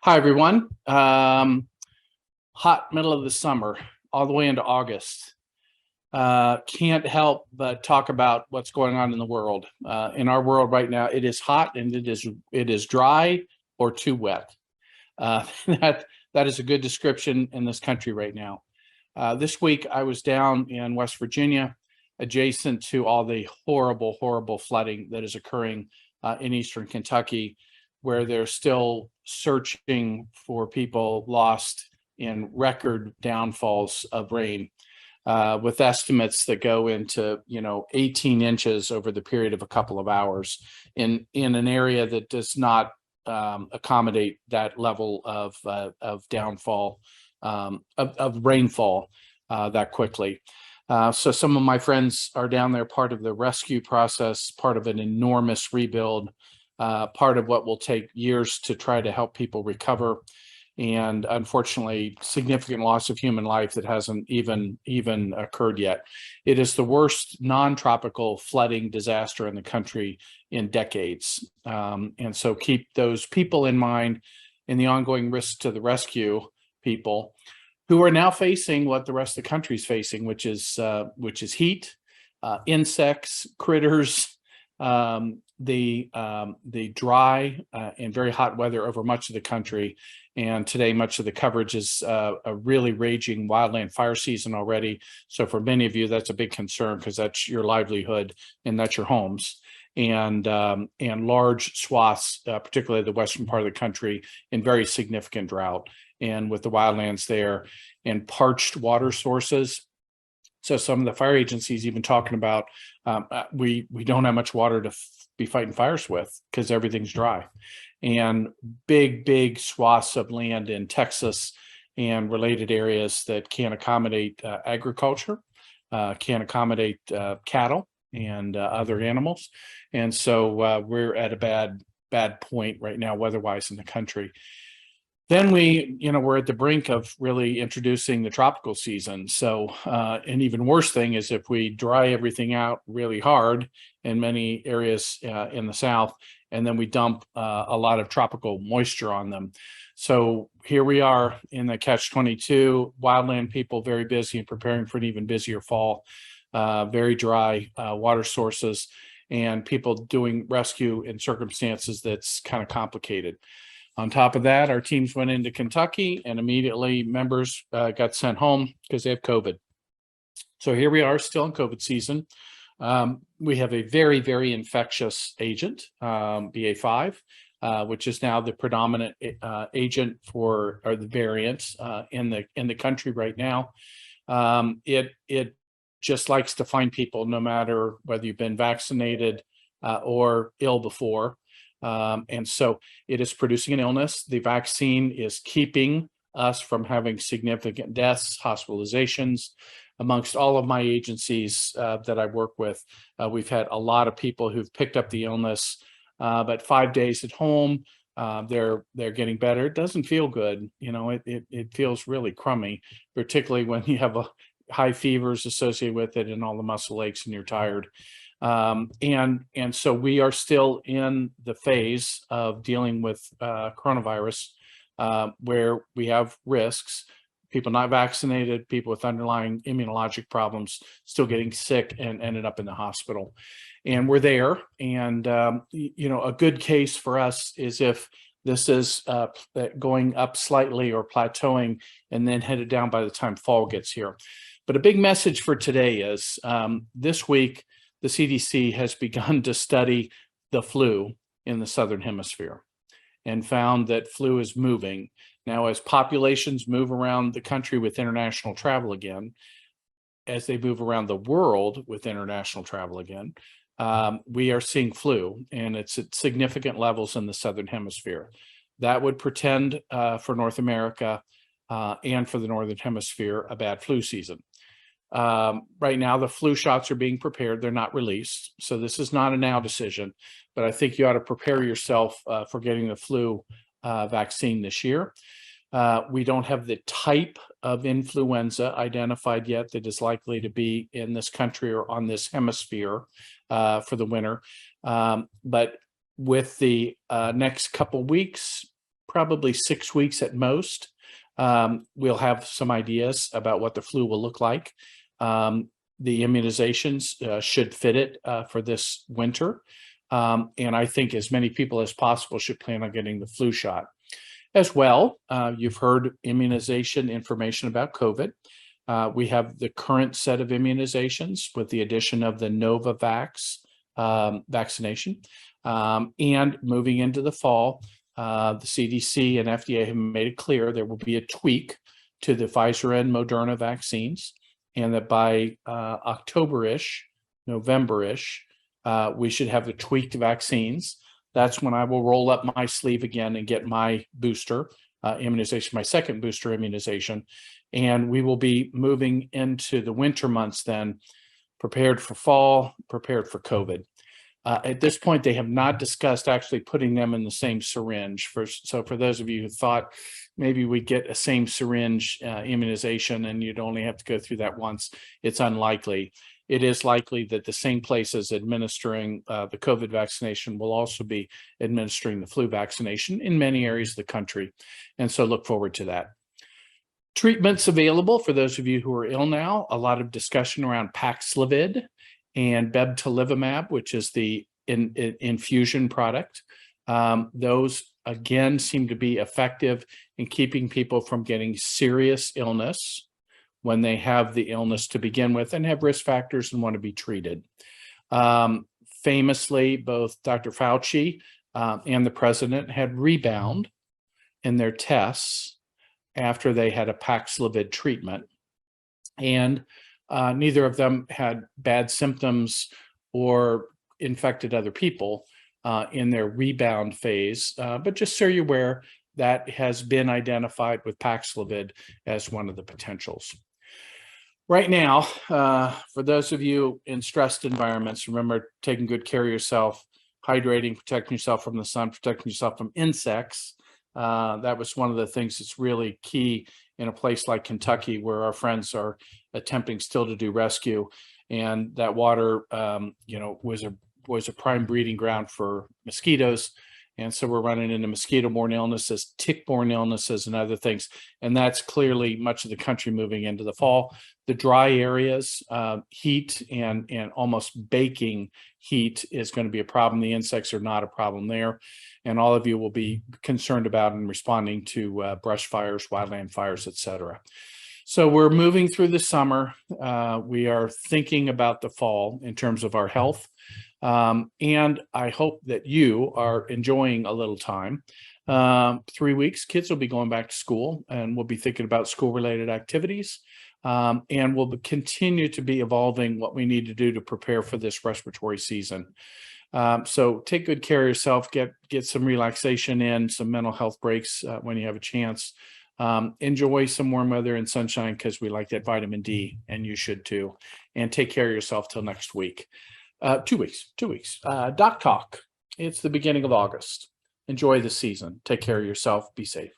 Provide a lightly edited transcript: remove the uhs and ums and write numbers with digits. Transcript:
Hi, everyone. Hot middle of the summer, all the way into August. Can't help but talk about what's going on in the world. In our world right now, it is hot and it is dry or too wet. That is a good description in this country right now. This week, I was down in West Virginia, adjacent to all the horrible flooding that is occurring in eastern Kentucky, where they're still searching for people lost in record downfalls of rain, with estimates that go into 18 inches over the period of a couple of hours in an area that does not accommodate that level of downfall of rainfall that quickly. So some of my friends are down there, part of the rescue process, part of an enormous rebuild, part of what will take years to try to help people recover, and unfortunately significant loss of human life that hasn't even occurred yet. It is the worst non-tropical flooding disaster in the country in decades, and so keep those people in mind in the ongoing risk to the rescue people who are now facing what the rest of the country is facing, which is heat, insects, critters, the dry and very hot weather over much of the country. And today, much of the coverage is a really raging wildland fire season already. So for many of you, that's a big concern because that's your livelihood and that's your homes. And large swaths, particularly the western part of the country, in very significant drought. And with the wildlands there and parched water sources. So some of the fire agencies even talking about we don't have much water to be fighting fires with because everything's dry. And big swaths of land in Texas and related areas that can't accommodate agriculture, can't accommodate cattle and other animals. And so we're at a bad point right now weather-wise in the country. Then we're at the brink of really introducing the tropical season. So an even worse thing is if we dry everything out really hard in many areas in the South, and then we dump a lot of tropical moisture on them. So here we are in the catch-22, wildland people very busy and preparing for an even busier fall, very dry water sources, and people doing rescue in circumstances that's kind of complicated. On top of that, our teams went into Kentucky and immediately members got sent home because they have COVID. So here we are still in COVID season. We have a very infectious agent, BA.5, which is now the predominant agent or the variants in the country right now. It just likes to find people no matter whether you've been vaccinated or ill before. And so it is producing an illness. The vaccine is keeping us from having significant deaths, hospitalizations. Amongst all of my agencies that I work with, we've had a lot of people who've picked up the illness, but 5 days at home, they're getting better. It doesn't feel good. It feels really crummy, particularly when you have high fevers associated with it and all the muscle aches and you're tired. And so we are still in the phase of dealing with coronavirus, where we have risks, people not vaccinated, people with underlying immunologic problems still getting sick and ended up in the hospital. And we're there. And, a good case for us is if this is going up slightly or plateauing and then headed down by the time fall gets here. But a big message for today is this week, the CDC has begun to study the flu in the Southern Hemisphere and found that flu is moving. Now, as populations move around the country with international travel again, as they move around the world with international travel again, we are seeing flu, and it's at significant levels in the Southern Hemisphere. That would portend for North America and for the Northern Hemisphere a bad flu season. Right now, the flu shots are being prepared. They're not released. So this is not a now decision, but I think you ought to prepare yourself for getting the flu vaccine this year. We don't have the type of influenza identified yet that is likely to be in this country or on this hemisphere for the winter. But with the next couple weeks, probably 6 weeks at most, we'll have some ideas about what the flu will look like. The immunizations should fit it for this winter. And I think as many people as possible should plan on getting the flu shot. As well, you've heard immunization information about COVID. We have the current set of immunizations with the addition of the Novavax vaccination. And moving into the fall, the CDC and FDA have made it clear there will be a tweak to the Pfizer and Moderna vaccines, and that by October-ish, November-ish, we should have the tweaked vaccines. That's when I will roll up my sleeve again and get my booster immunization, my second booster immunization. And we will be moving into the winter months then, prepared for fall, prepared for COVID. At this point, they have not discussed actually putting them in the same syringe. So for those of you who thought maybe we'd get a same syringe immunization and you'd only have to go through that once, it's unlikely. It is likely that the same places administering the COVID vaccination will also be administering the flu vaccination in many areas of the country. And so look forward to that. Treatments available for those of you who are ill now, a lot of discussion around Paxlovid and bebtelovimab, which is the infusion product. Those, again, seem to be effective in keeping people from getting serious illness when they have the illness to begin with and have risk factors and want to be treated. Famously, both Dr. Fauci and the president had rebound in their tests after they had a Paxlovid treatment. And neither of them had bad symptoms or infected other people in their rebound phase. But just so you're aware, that has been identified with Paxlovid as one of the potentials. Right now, for those of you in stressed environments, remember taking good care of yourself, hydrating, protecting yourself from the sun, protecting yourself from insects. That was one of the things that's really key in a place like Kentucky, where our friends are attempting still to do rescue. And that water, was a prime breeding ground for mosquitoes. And so we're running into mosquito-borne illnesses, tick-borne illnesses, and other things. And that's clearly much of the country moving into the fall. The dry areas, heat and almost baking heat is going to be a problem. The insects are not a problem there. And all of you will be concerned about and responding to brush fires, wildland fires, et cetera. So we're moving through the summer. We are thinking about the fall in terms of our health. And I hope that you are enjoying a little time. 3 weeks, kids will be going back to school, and we'll be thinking about school-related activities. And we'll continue to be evolving what we need to do to prepare for this respiratory season. So take good care of yourself, get some relaxation in, some mental health breaks when you have a chance. Enjoy some warm weather and sunshine, because we like that vitamin D, and you should too. And take care of yourself till next week. 2 weeks. Doc Talk. It's the beginning of August. Enjoy the season. Take care of yourself. Be safe.